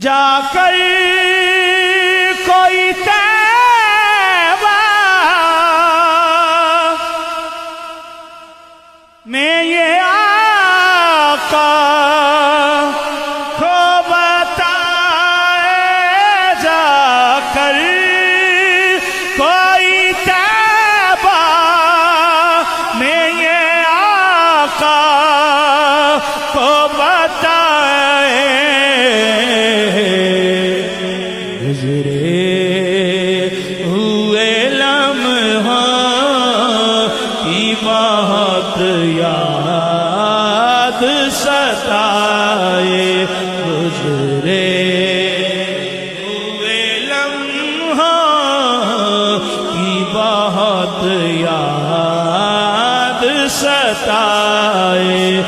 جا کر کوئی تیبہ میں یہ آقا کو بتائے، جا کر کوئی تیبہ میں یہ آقا کو بتائے، گزرے ہوئے لمحوں کی بہت یاد ستائے، گزرے ہوئے لمحوں کی بہت یاد ستائے،